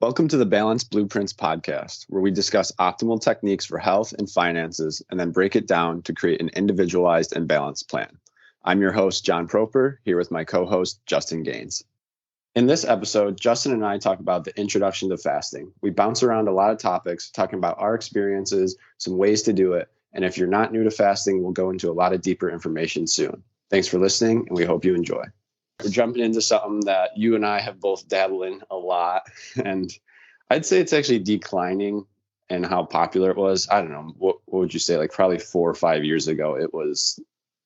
Welcome to the Balanced Blueprints podcast, where we discuss optimal techniques for health and finances and then break it down to create an individualized and balanced plan. I'm your host, John Proper, here with my co-host, Justin Gaines. In this episode, Justin and I talk about the introduction to fasting. We bounce around a lot of topics, talking about our experiences, some ways to do it, and if you're not new to fasting, we'll go into a lot of deeper information soon. Thanks for listening, and we hope you enjoy. We're jumping into something that you and I have both dabbled in a lot, and I'd say it's actually declining in how popular it was. I don't know, what would you say, like probably 4 or 5 years ago, it was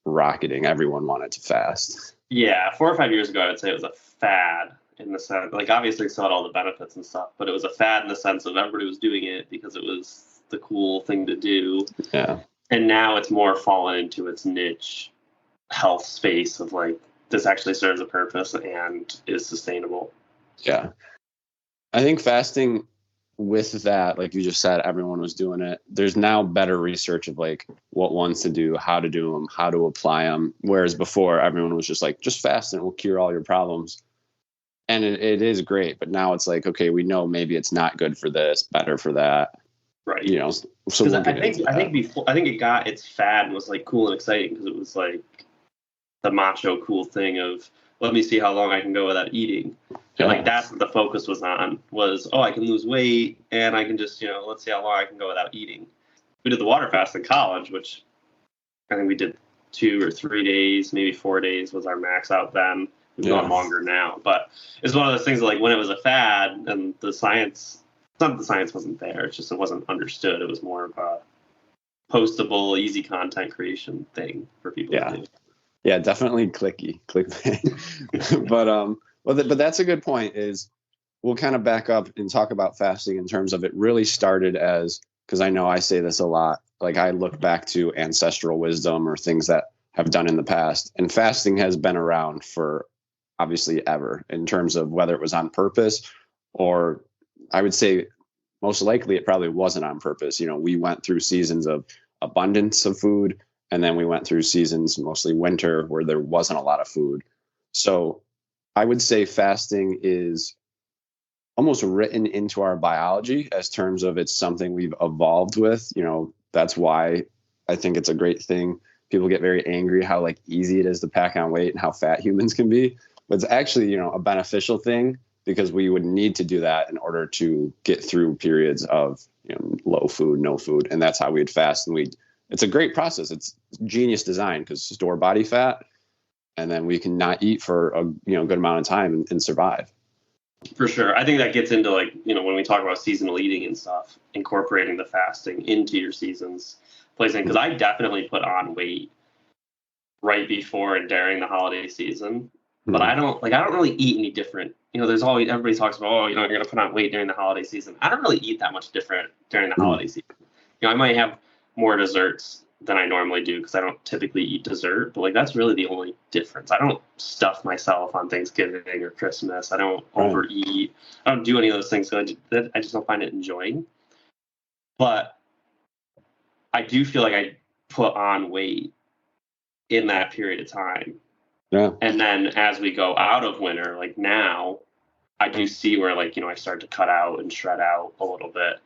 rocketing. Everyone wanted to fast. Yeah, 4 or 5 years ago, I would say it was a fad in the sense, like obviously it saw all the benefits and stuff, but it was a fad in the sense of everybody was doing it because it was the cool thing to do. Yeah. And now it's more fallen into its niche health space of like, this actually serves a purpose and is sustainable. Yeah. I think fasting with that, like you just said, everyone was doing it. There's now better research of like what ones to do, how to do them, how to apply them. Whereas before everyone was just like, just fast and it will cure all your problems. And it is great. But now it's like, okay, we know maybe it's not good for this, better for that. Right. You know, so we'll I think it got its fad and was like cool and exciting because it was like the macho cool thing of let me see how long I can go without eating. And like that's what the focus was on was, oh, I can lose weight and I can just, let's see how long I can go without eating. We did the water fast in college, which I think we did 2 or 3 days, maybe 4 days was our max out then. We've gone longer now, but it's one of those things that, like when it was a fad and the science wasn't there. It's just, it wasn't understood. It was more of a postable, easy content creation thing for people to do. Yeah, definitely clickbait. But that's a good point. Is we'll kind of back up and talk about fasting in terms of it really started as, because I know I say this a lot, like I look back to ancestral wisdom or things that have done in the past, and fasting has been around for obviously ever in terms of whether it was on purpose or I would say most likely it probably wasn't on purpose. We went through seasons of abundance of food. And then we went through seasons, mostly winter, where there wasn't a lot of food. So I would say fasting is almost written into our biology as terms of it's something we've evolved with. That's why I think it's a great thing. People get very angry how like easy it is to pack on weight and how fat humans can be. But it's actually, a beneficial thing because we would need to do that in order to get through periods of low food, no food. And that's how we'd fast. And it's a great process. It's genius design because store body fat, and then we can not eat for a good amount of time and survive. For sure. I think that gets into like, when we talk about seasonal eating and stuff, incorporating the fasting into your seasons plays in, because I definitely put on weight right before and during the holiday season, but I don't really eat any different. There's always, everybody talks about, you're going to put on weight during the holiday season. I don't really eat that much different during the holiday season. I might have more desserts than I normally do because I don't typically eat dessert, but like that's really the only difference. I don't stuff myself on Thanksgiving or Christmas. I don't overeat. I don't do any of those things. So I just don't find it enjoying. But I do feel like I put on weight in that period of time. Yeah. And then as we go out of winter, like now, I do see where like, I start to cut out and shred out a little bit.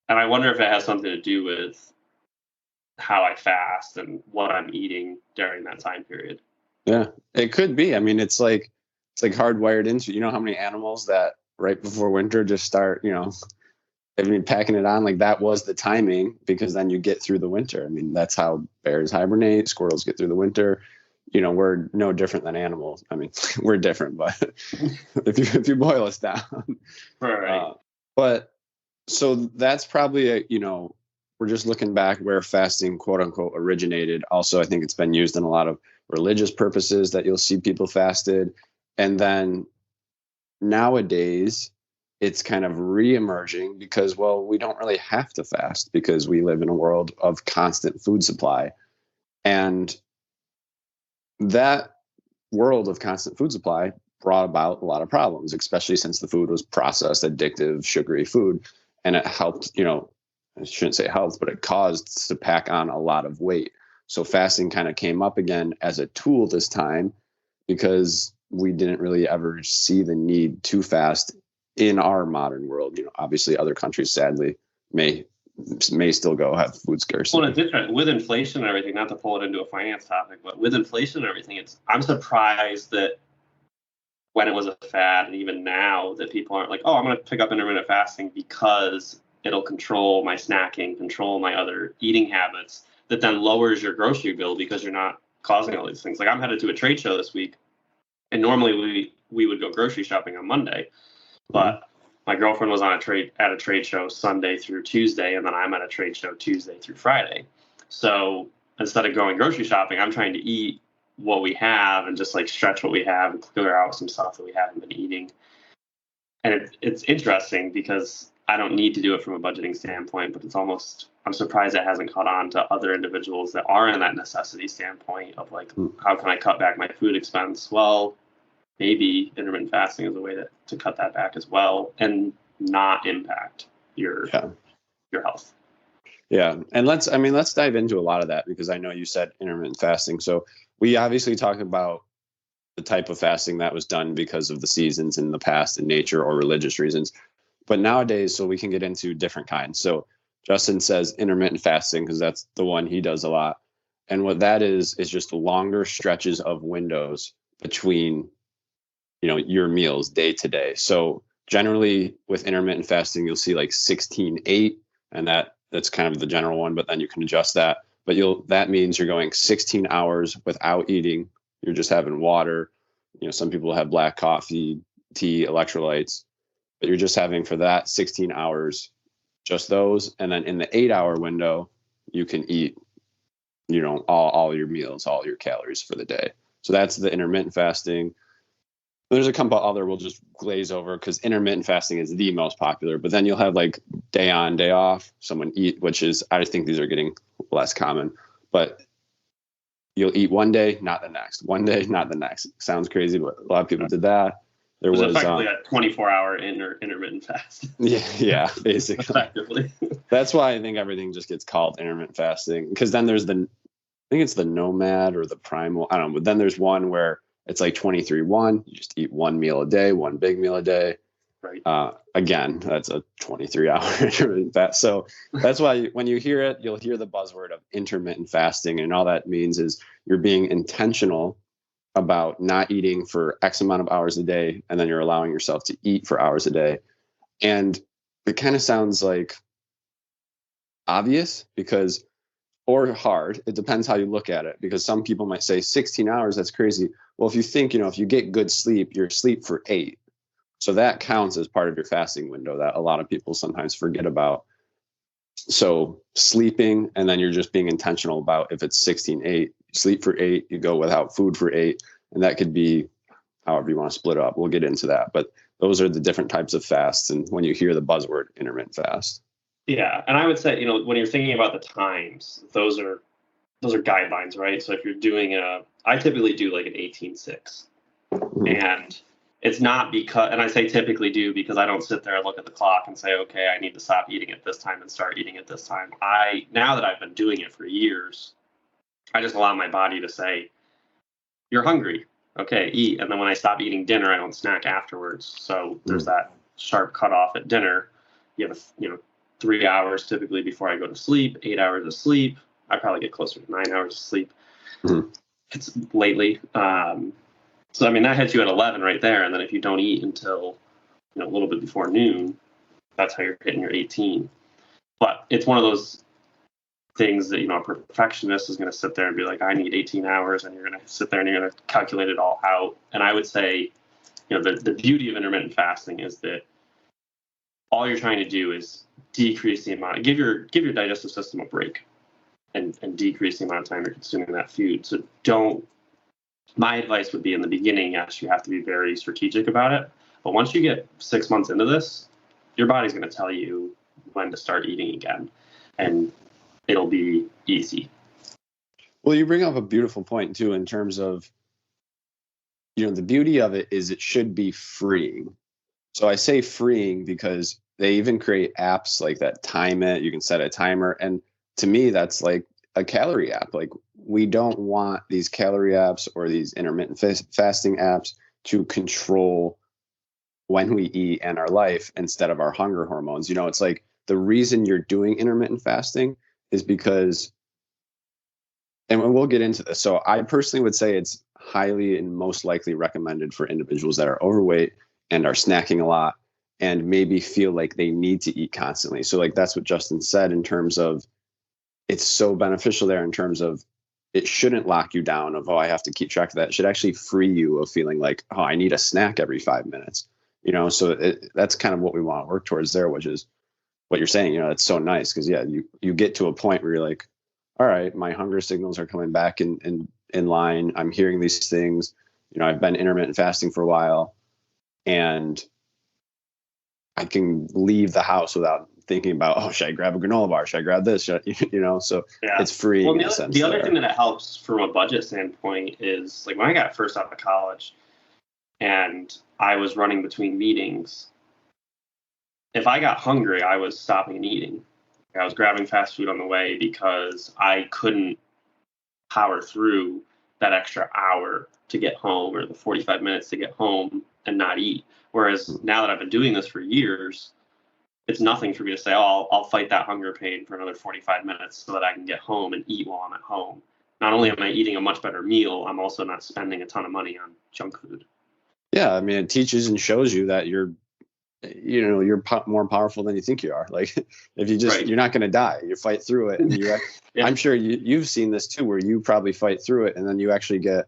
And I wonder if it has something to do with how I fast and what I'm eating during that time period. Yeah, it could be. I mean, it's like hardwired into, how many animals that right before winter just start, packing it on, like that was the timing because then you get through the winter. I mean, that's how bears hibernate, squirrels get through the winter. We're no different than animals. I mean, we're different, but if you boil us down. Right. But so that's probably we're just looking back where fasting, quote unquote, originated. Also, I think it's been used in a lot of religious purposes that you'll see people fasted. And then nowadays it's kind of re-emerging because, well, we don't really have to fast because we live in a world of constant food supply. And that world of constant food supply brought about a lot of problems, especially since the food was processed, addictive, sugary food. And it helped, I shouldn't say helped, but it caused to pack on a lot of weight. So fasting kind of came up again as a tool this time because we didn't really ever see the need to fast in our modern world. Obviously other countries sadly may still go have food scarcity. Well, it's different with inflation and everything, not to pull it into a finance topic, but with inflation and everything, I'm surprised that when it was a fad, and even now, that people aren't like, oh, I'm going to pick up intermittent fasting because it'll control my snacking, control my other eating habits, that then lowers your grocery bill because you're not causing all these things. Like, I'm headed to a trade show this week, and normally we would go grocery shopping on Monday, but my girlfriend was at a trade show Sunday through Tuesday, and then I'm at a trade show Tuesday through Friday. So instead of going grocery shopping, I'm trying to eat what we have and just like stretch what we have and clear out some stuff that we haven't been eating. And it's interesting because I don't need to do it from a budgeting standpoint, but I'm surprised it hasn't caught on to other individuals that are in that necessity standpoint of like, how can I cut back my food expense? Well, maybe intermittent fasting is a way to cut that back as well and not impact your health. Yeah. And let's dive into a lot of that, because I know you said intermittent fasting. So we obviously talked about the type of fasting that was done because of the seasons in the past and nature or religious reasons. But nowadays, so we can get into different kinds. So Justin says intermittent fasting because that's the one he does a lot. And what that is just longer stretches of windows between your meals day to day. So generally with intermittent fasting, you'll see like 16-8, and that's kind of the general one, but then you can adjust that. But that means you're going 16 hours without eating. You're just having water. Some people have black coffee, tea, electrolytes, but you're just having for that 16 hours, just those. And then in the 8-hour window, you can eat, all your meals, all your calories for the day. So that's the intermittent fasting. There's a couple other we'll just glaze over because intermittent fasting is the most popular, but then you'll have like day on, day off, someone eat, which is, I think these are getting less common, but you'll eat one day, not the next, one day, not the next. Sounds crazy, but a lot of people did that. There was effectively a 24-hour intermittent fast. Yeah, basically. Effectively. That's why I think everything just gets called intermittent fasting, because then there's I think it's the Nomad or the Primal, I don't know, but then there's one where it's like 23-1. You just eat one meal a day, one big meal a day. Right. Again, that's a 23-hour intermittent fast. So that's why when you hear it, you'll hear the buzzword of intermittent fasting. And all that means is you're being intentional about not eating for X amount of hours a day, and then you're allowing yourself to eat for hours a day. And it kind of sounds like obvious or hard. It depends how you look at it, because some people might say 16 hours, that's crazy. Well, if you think, if you get good sleep, you're asleep for 8. So that counts as part of your fasting window that a lot of people sometimes forget about. So sleeping, and then you're just being intentional about if it's 16-8, you sleep for 8, you go without food for 8. And that could be however you want to split it up. We'll get into that. But those are the different types of fasts. And when you hear the buzzword intermittent fast. Yeah. And I would say, when you're thinking about the times, those are guidelines, right? So if you're doing I typically do like an 18-6. Mm-hmm. And it's not because, and I say typically do because I don't sit there and look at the clock and say, okay, I need to stop eating at this time and start eating at this time. Now that I've been doing it for years, I just allow my body to say, you're hungry. Okay, eat. And then when I stop eating dinner, I don't snack afterwards. So there's that sharp cutoff at dinner. You have 3 hours typically before I go to sleep, 8 hours of sleep. I probably get closer to 9 hours of sleep. Mm-hmm. It's lately. So, that hits you at 11 right there. And then if you don't eat until, a little bit before noon, that's how you're hitting your 18. But it's one of those things that, a perfectionist is going to sit there and be like, I need 18 hours. And you're going to sit there and you're going to calculate it all out. And I would say, the beauty of intermittent fasting is that all you're trying to do is decrease the amount, give your digestive system a break and decrease the amount of time you're consuming that food. So my advice would be in the beginning, yes, you have to be very strategic about it. But once you get 6 months into this, your body's going to tell you when to start eating again. And it'll be easy. Well, you bring up a beautiful point too, in terms of, the beauty of it is it should be freeing. So I say freeing because they even create apps like that time it, you can set a timer. And to me, that's like a calorie app. Like, we don't want these calorie apps or these intermittent fasting apps to control when we eat and our life instead of our hunger hormones. It's like the reason you're doing intermittent fasting is because, and we'll get into this. So I personally would say it's highly and most likely recommended for individuals that are overweight and are snacking a lot and maybe feel like they need to eat constantly. So like that's what Justin said in terms of it's so beneficial there in terms of it shouldn't lock you down of, oh, I have to keep track of that. It should actually free you of feeling like, oh, I need a snack every 5 minutes. So that's kind of what we want to work towards there, which is what you're saying. It's so nice because, yeah, you get to a point where you're like, all right, my hunger signals are coming back in line. I'm hearing these things. I've been intermittent fasting for a while, and I can leave the house without thinking about, oh, should I grab a granola bar? Should I grab this? So yeah. It's free. Well, the other thing that it helps from a budget standpoint is like when I got first out of college and I was running between meetings, if I got hungry, I was stopping and eating. I was grabbing fast food on the way because I couldn't power through that extra hour to get home or the 45 minutes to get home and not eat. Whereas now that I've been doing this for years, it's nothing for me to say, oh, I'll fight that hunger pain for another 45 minutes so that I can get home and eat while I'm at home. Not only am I eating a much better meal, I'm also not spending a ton of money on junk food. Yeah, I mean, it teaches and shows you that you're more powerful than you think you are. Like if you just, You're not going to die. You fight through it. And yeah. I'm sure you've seen this too, where you probably fight through it and then you actually get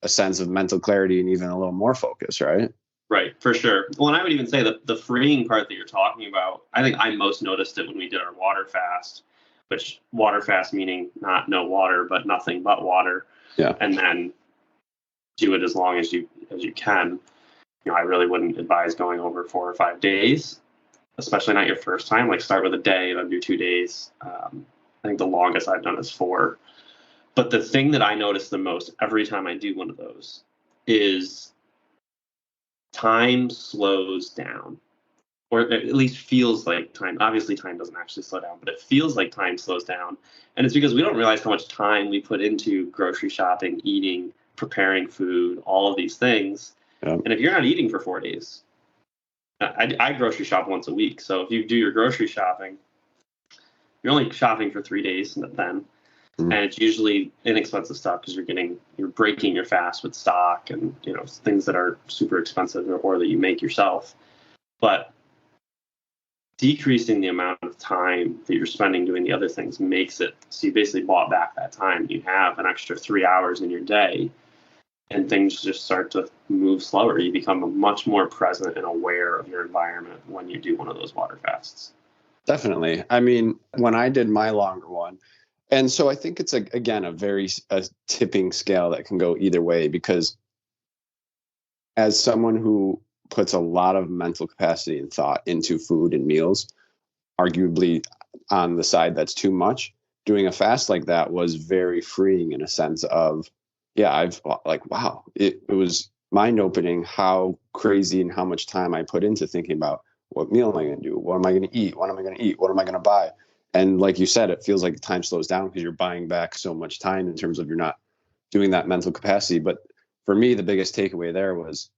a sense of mental clarity and even a little more focus, right? Right, for sure. Well, and I would even say that the freeing part that you're talking about, I think I most noticed it when we did our water fast, which water fast meaning not no water, but nothing but water. Yeah. And then do it as long as you can. I really wouldn't advise going over 4 or 5 days, especially not your first time. Like start with a day, then do 2 days. I think the longest I've done is 4. But the thing that I notice the most every time I do one of those is time slows down, or at least feels like time. Obviously, time doesn't actually slow down, but it feels like time slows down. And it's because we don't realize how much time we put into grocery shopping, eating, preparing food, all of these things. Yeah. And if you're not eating for 4 days, I grocery shop once a week. So if you do your grocery shopping, you're only shopping for 3 days then. And it's usually inexpensive stuff because you're breaking your fast with stock and things that are super expensive or that you make yourself. But decreasing the amount of time that you're spending doing the other things makes it so you basically bought back that time. You have an extra 3 hours in your day, and things just start to move slower. You become much more present and aware of your environment when you do one of those water fasts. Definitely. I mean, when I did my longer one, and so I think it's, again, a tipping scale that can go either way, because as someone who puts a lot of mental capacity and thought into food and meals, arguably on the side that's too much, doing a fast like that was very freeing in a sense of, yeah, I've like, wow, it was mind opening how crazy and how much time I put into thinking about what meal am I going to do? What am I going to eat? What am I going to eat? What am I going to buy? And like you said, it feels like time slows down because you're buying back so much time in terms of you're not doing that mental capacity. But for me, the biggest takeaway there was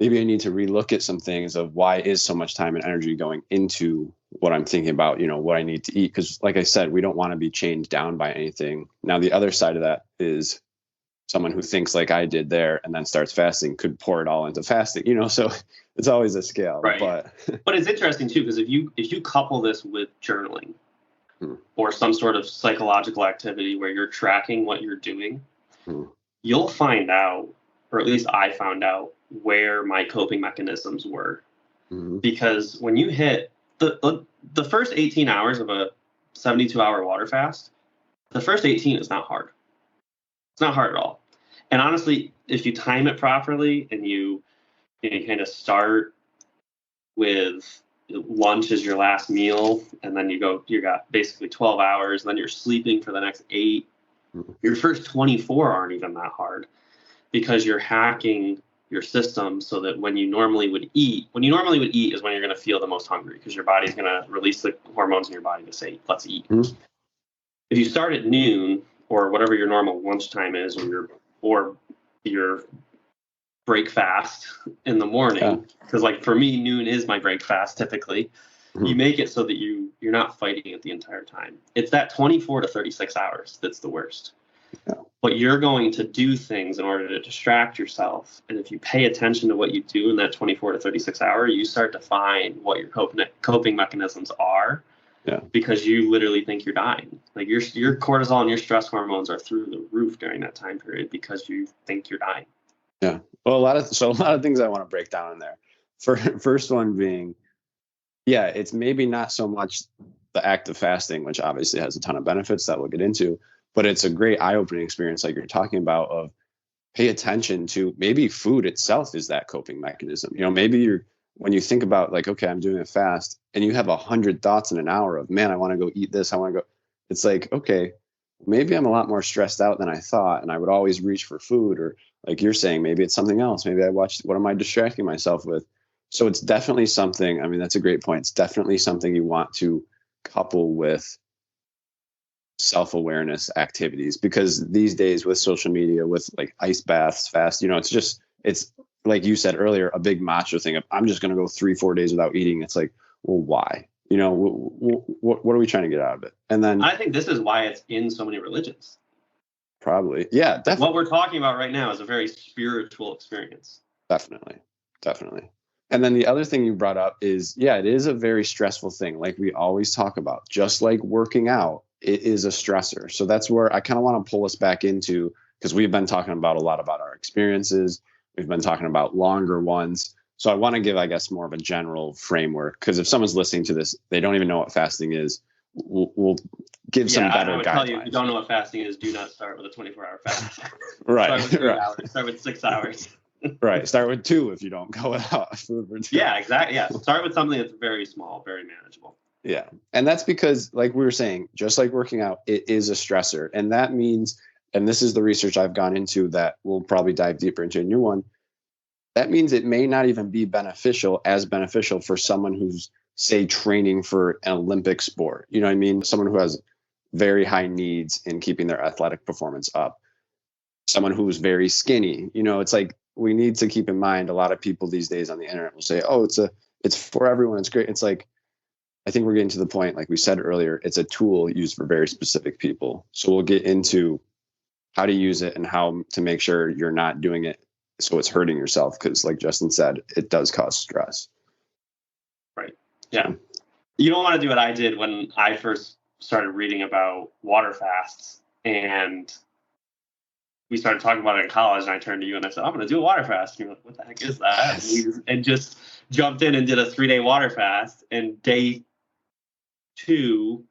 maybe I need to relook at some things of why is so much time and energy going into what I'm thinking about, what I need to eat. Because like I said, we don't want to be chained down by anything. Now, the other side of that is someone who thinks like I did there and then starts fasting could pour it all into fasting, so it's always a scale. Right. But it's interesting too, because if you couple this with journaling or some sort of psychological activity where you're tracking what you're doing, you'll find out, or at least I found out, where my coping mechanisms were. Because when you hit the first 18 hours of a 72-hour water fast, the first 18 is not hard. It's not hard at all. And honestly, if you time it properly and you kind of start with lunch as your last meal, and then you got basically 12 hours, and then you're sleeping for the next 8, your first 24 aren't even that hard because you're hacking your system so that when you normally would eat is when you're going to feel the most hungry because your body's going to release the hormones in your body to say, let's eat. If you start at noon or whatever your normal lunchtime is, or your break fast in the morning, because like for me, noon is my break fast typically. You make it so that you're not fighting it the entire time. It's that 24 to 36 hours that's the worst. Yeah. But you're going to do things in order to distract yourself. And if you pay attention to what you do in that 24 to 36 hour, you start to find what your coping mechanisms are. Yeah. Because you literally think you're dying. Like your cortisol and your stress hormones are through the roof during that time period because you think you're dying. Yeah. Well, a lot of things I want to break down in there. First one being, yeah, it's maybe not so much the act of fasting, which obviously has a ton of benefits that we'll get into, but it's a great eye-opening experience like you're talking about of pay attention to maybe food itself is that coping mechanism. Maybe when you think about like, okay, I'm doing a fast and you have 100 thoughts in an hour of, man, I want to go eat this. I want to go. It's like, okay, maybe I'm a lot more stressed out than I thought. And I would always reach for food, or like you're saying, maybe it's something else. Maybe I watched, what am I distracting myself with? So it's definitely something, I mean, that's a great point. It's definitely something you want to couple with self-awareness activities, because these days with social media, with like ice baths, fast, it's like you said earlier, a big macho thing of I'm just going to go 3-4 days without eating. It's like, well, why? What are we trying to get out of it? And then I think this is why it's in so many religions. Probably. Yeah, definitely. What we're talking about right now is a very spiritual experience. Definitely. And then the other thing you brought up is, yeah, it is a very stressful thing. Like we always talk about, just like working out, it is a stressor. So that's where I kind of want to pull us back into, because we've been talking about a lot about our experiences. We've been talking about longer ones. So I want to give, I guess, more of a general framework, because if someone's listening to this, they don't even know what fasting is. We'll give some better guidelines. Tell you, if you don't know what fasting is, do not start with a 24-hour fast. Right. Start with 3 hours. Start with 6 hours. Right. Start with 2 if you don't go without food for 2. Yeah, exactly. Yeah. Start with something that's very small, very manageable. Yeah. And that's because, like we were saying, just like working out, it is a stressor. And that means, and this is the research I've gone into that we'll probably dive deeper into a new one. That means it may not even be beneficial for someone who's, say, training for an Olympic sport. You know what I mean? Someone who has very high needs in keeping their athletic performance up. Someone who's very skinny. It's like, we need to keep in mind, a lot of people these days on the internet will say, oh, it's for everyone. It's great. It's like, I think we're getting to the point, like we said earlier, it's a tool used for very specific people. So we'll get into how to use it and how to make sure you're not doing it so it's hurting yourself. Because like Justin said, it does cause stress. Right. Yeah. You don't want to do what I did when I first started reading about water fasts, and we started talking about it in college, and I turned to you and I said, I'm going to do a water fast. And you're like, what the heck is that? And just jumped in and did a 3-day water fast. And day 2,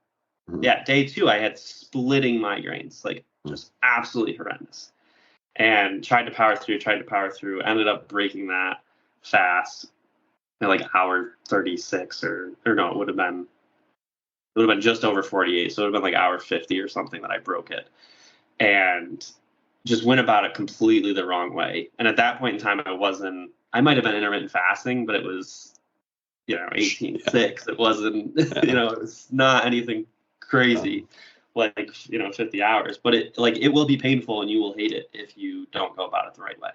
I had splitting migraines, like just absolutely horrendous. And tried to power through, ended up breaking that fast at like hour 36 or no, it would have been just over 48. So it would have been like hour 50 or something that I broke it. And just went about it completely the wrong way. And at that point in time, I might have been intermittent fasting, but it was, 18-6. It wasn't, it was not anything crazy, like, 50 hours, but it will be painful and you will hate it if you don't go about it the right way.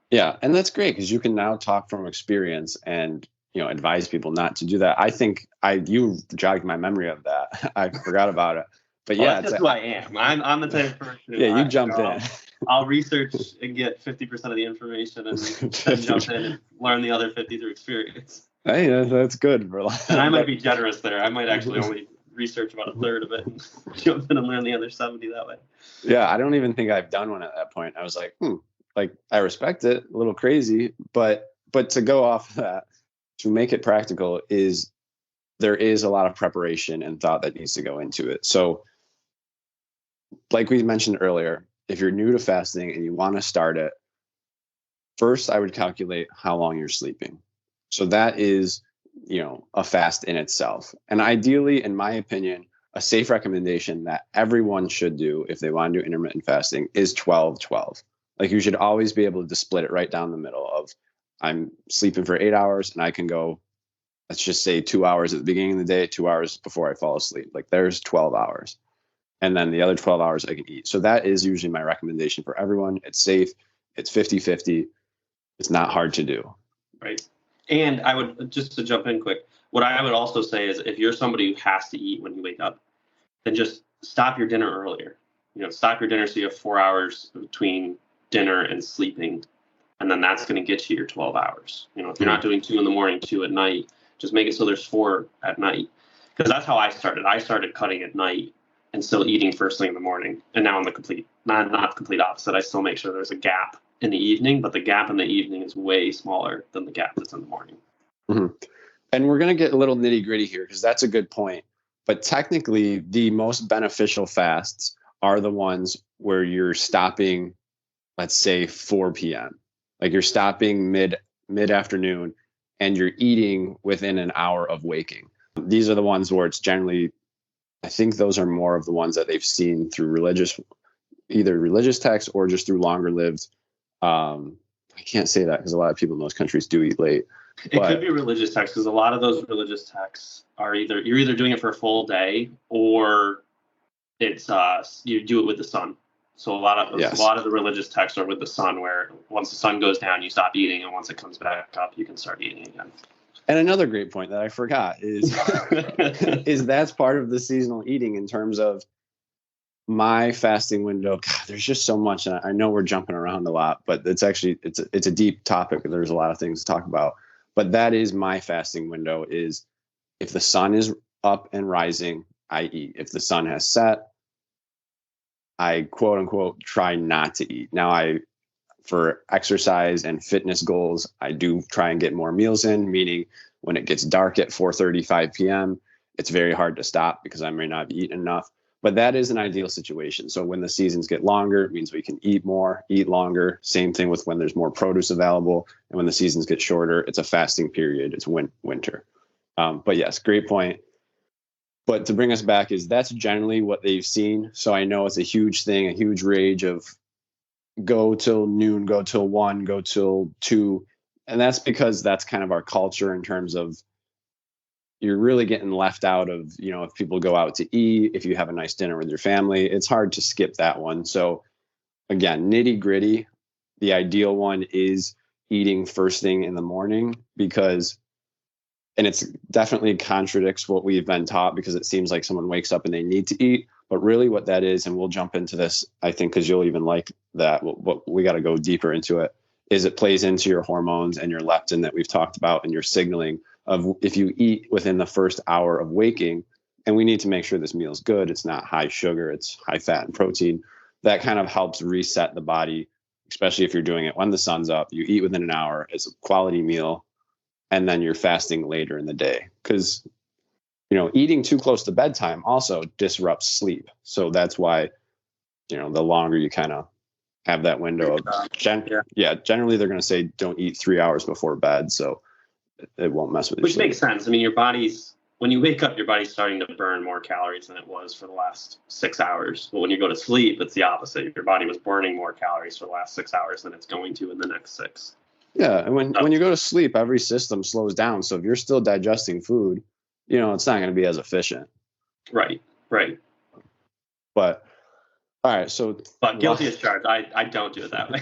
Yeah. And that's great, because you can now talk from experience and, advise people not to do that. I think you jogged my memory of that. I forgot about it. But that's just who I am. I'm the type of person. Yeah, you jumped in. I'll research and get 50% of the information and then jump in and learn the other 50 through experience. Hey, that's good. And I might be generous there. I might actually only research about a third of it and jump in and learn the other 70 that way. Yeah, I don't even think I've done one at that point. I was like, like I respect it, a little crazy, but to go off of that, to make it practical, there is a lot of preparation and thought that needs to go into it. So like we mentioned earlier, if you're new to fasting and you want to start it, first I would calculate how long you're sleeping. So that is, a fast in itself. And ideally, in my opinion, a safe recommendation that everyone should do if they want to do intermittent fasting is 12-12. Like you should always be able to split it right down the middle of, I'm sleeping for 8 hours and I can go, let's just say 2 hours at the beginning of the day, 2 hours before I fall asleep. Like there's 12 hours. And then the other 12 hours I can eat. So that is usually my recommendation for everyone. It's safe. It's 50-50. It's not hard to do. Right. And I would, just to jump in quick, what I would also say is if you're somebody who has to eat when you wake up, then just stop your dinner earlier. Stop your dinner so you have 4 hours between dinner and sleeping. And then that's going to get you your 12 hours. If you're not doing 2 in the morning, 2 at night, just make it so there's 4 at night. Because that's how I started. I started cutting at night and still eating first thing in the morning. And now I'm not the complete opposite. I still make sure there's a gap in the evening, but the gap in the evening is way smaller than the gap that's in the morning. Mm-hmm. And we're going to get a little nitty gritty here because that's a good point. But technically, the most beneficial fasts are the ones where you're stopping, let's say 4 p.m. Like you're stopping mid-afternoon and you're eating within an hour of waking. These are the ones where it's generally, I think those are more of the ones that they've seen through either religious texts or just through longer lived. I can't say that because a lot of people in those countries do eat late. It could be religious texts because a lot of those religious texts are you're either doing it for a full day or it's you do it with the sun. So a lot of the religious texts are with the sun, where once the sun goes down, you stop eating, and once it comes back up, you can start eating again. And another great point that I forgot is is that's part of the seasonal eating in terms of my fasting window. God, there's just so much, and I know we're jumping around a lot, but it's actually it's a deep topic. There's a lot of things to talk about, but that is my fasting window. Is if the sun is up and rising, I eat. If the sun has set, I quote unquote try not to eat. Now for exercise and fitness goals, I do try and get more meals in, meaning when it gets dark at 4:35 p.m., it's very hard to stop because I may not be eating enough. But that is an ideal situation. So when the seasons get longer, it means we can eat more, eat longer. Same thing with when there's more produce available. And when the seasons get shorter, it's a fasting period. It's winter. But yes, great point. But to bring us back is that's generally what they've seen. So I know it's a huge thing, a huge rage of go till noon, go till 1, go till 2. And that's because that's kind of our culture in terms of you're really getting left out of, if people go out to eat, if you have a nice dinner with your family, it's hard to skip that one. So again, nitty gritty, the ideal one is eating first thing in the morning and it's definitely contradicts what we've been taught because it seems like someone wakes up and they need to eat. But really what that is, and we'll jump into this, I think, because you'll even like that, but we got to go deeper into it, is it plays into your hormones and your leptin that we've talked about and your signaling of if you eat within the first hour of waking, and we need to make sure this meal is good. It's not high sugar, it's high fat and protein. That kind of helps reset the body, especially if you're doing it when the sun's up. You eat within an hour, it's a quality meal, and then you're fasting later in the day. Because eating too close to bedtime also disrupts sleep. So that's why, the longer you kind of have that window of, generally they're going to say don't eat 3 hours before bed. So it won't mess with your sleep. Which makes sense. I mean, when you wake up, your body's starting to burn more calories than it was for the last 6 hours. But when you go to sleep, it's the opposite. Your body was burning more calories for the last 6 hours than it's going to in the next 6. Yeah. And when you go to sleep, every system slows down. So if you're still digesting food, it's not going to be as efficient. Right. But all right. But guilty as charged. I don't do it that way.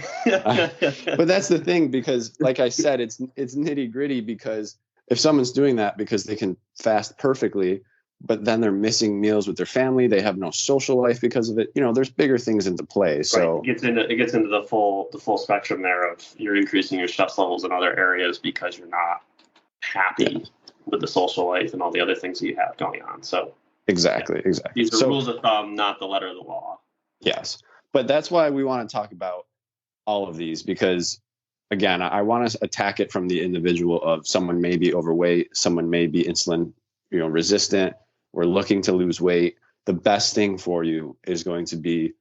But that's the thing, because like I said, it's nitty gritty, because if someone's doing that because they can fast perfectly, but then they're missing meals with their family, they have no social life because of it. There's bigger things into play. So right. It gets into the full spectrum there of you're increasing your stress levels in other areas because you're not happy with the social life and all the other things that you have going on. So exactly. These are rules of thumb, not the letter of the law. Yes. But that's why we want to talk about all of these, because again, I want to attack it from the individual of someone may be overweight, someone may be insulin, resistant. We're looking to lose weight. The best thing for you is going to be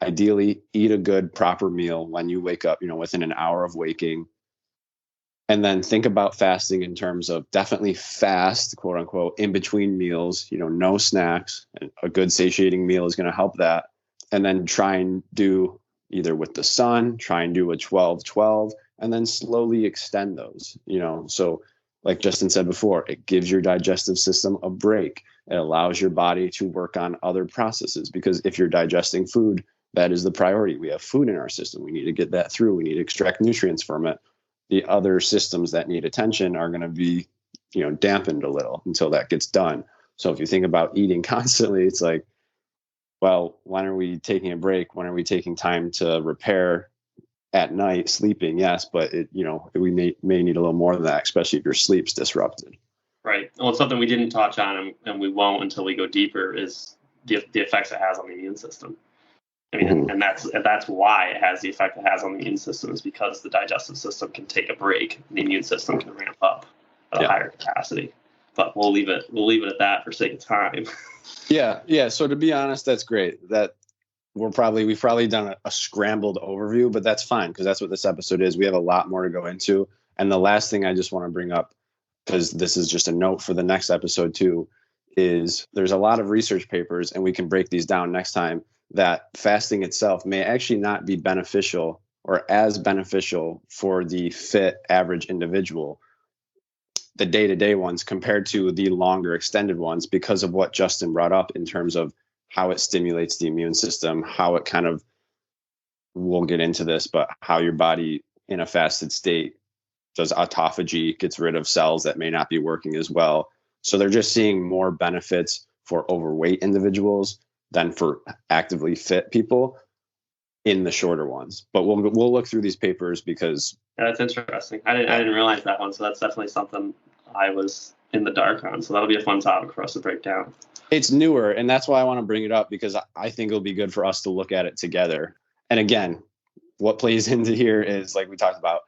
ideally eat a good, proper meal when you wake up, within an hour of waking. And then think about fasting in terms of definitely fast, quote unquote, in between meals, no snacks. And a good satiating meal is going to help that. And then try and do either with the sun, try and do a 12-12, and then slowly extend those, So like Justin said before, it gives your digestive system a break. It allows your body to work on other processes, because if you're digesting food, that is the priority. We have food in our system. We need to get that through. We need to extract nutrients from it. the other systems that need attention are going to be, dampened a little until that gets done. So if you think about eating constantly, it's like, well, when are we taking a break? When are we taking time to repair at night, sleeping? Yes, but we may need a little more than that, especially if your sleep's disrupted. Right. Well, it's something we didn't touch on, and we won't until we go deeper, is the effects it has on the immune system. I mean, and that's why it has the effect it has on the immune system, is because the digestive system can take a break, and the immune system can ramp up at a higher capacity. But we'll leave it at that for sake of time. Yeah. So to be honest, that's great. That we've probably done a scrambled overview, but that's fine, because that's what this episode is. We have a lot more to go into. And the last thing I just want to bring up, because this is just a note for the next episode too, is there's a lot of research papers, and we can break these down next time, that fasting itself may actually not be beneficial or as beneficial for the fit average individual, the day-to-day ones, compared to the longer extended ones, because of what Justin brought up in terms of how it stimulates the immune system, how it kind of, we'll get into this, but how your body in a fasted state does autophagy, gets rid of cells that may not be working as well. So they're just seeing more benefits for overweight individuals than for actively fit people in the shorter ones. But we'll look through these papers, because that's interesting. I didn't realize that one. So that's definitely something I was in the dark on. So that'll be a fun topic for us to break down. It's newer, and that's why I want to bring it up, because I think it'll be good for us to look at it together. And again, what plays into here is, like we talked about,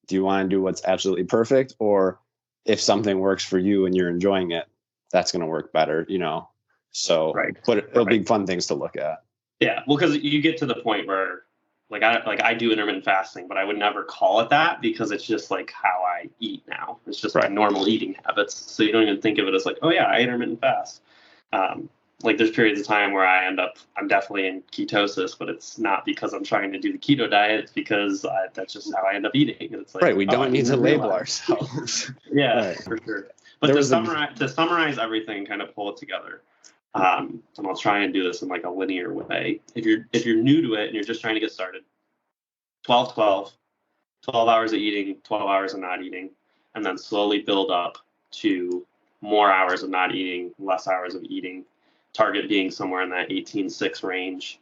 do you want to do what's absolutely perfect, or if something works for you and you're enjoying it, that's going to work better, So, right. But it'll be fun things to look at. Yeah, well, because you get to the point where, I do intermittent fasting, but I would never call it that, because it's just like how I eat now. It's just my normal eating habits. So you don't even think of it as like, oh yeah, I intermittent fast. There's periods of time where I'm definitely in ketosis, but it's not because I'm trying to do the keto diet. It's because that's just how I end up eating. It's like, right. We don't need to label ourselves. Yeah, for sure. But to summarize everything, kind of pull it together. And I'll try and do this in like a linear way. If you're new to it and you're just trying to get started, 12 hours of eating, 12 hours of not eating, and then slowly build up to more hours of not eating, less hours of eating, target being somewhere in that 18-6 range.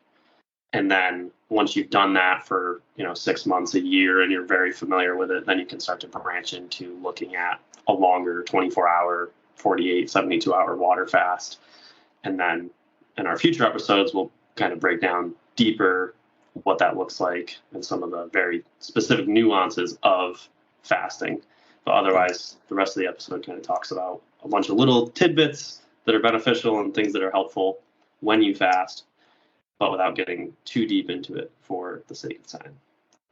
And then once you've done that for 6 months, a year, and you're very familiar with it, then you can start to branch into looking at a longer 24-hour, 48, 72-hour water fast. And then in our future episodes, we'll kind of break down deeper what that looks like and some of the very specific nuances of fasting. But otherwise, the rest of the episode kind of talks about a bunch of little tidbits that are beneficial and things that are helpful when you fast, but without getting too deep into it for the sake of time.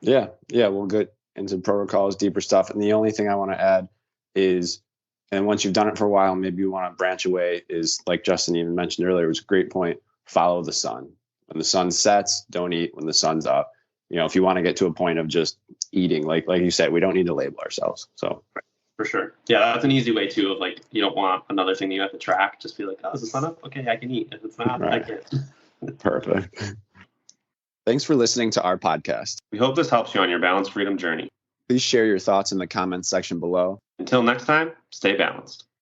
Yeah, we'll get into protocols, deeper stuff. And the only thing I want to add is, and once you've done it for a while, maybe you want to branch away, is like Justin even mentioned earlier, it was a great point, follow the sun. When the sun sets, don't eat when the sun's up. If you want to get to a point of just eating, like you said, we don't need to label ourselves. So for sure. Yeah, that's an easy way too, of like, you don't want another thing that you have to track. Just be like, oh, is the sun up? Okay, I can eat. If it's not, I can't. Perfect. Thanks for listening to our podcast. We hope this helps you on your balance freedom journey. Please share your thoughts in the comments section below. Until next time, stay balanced.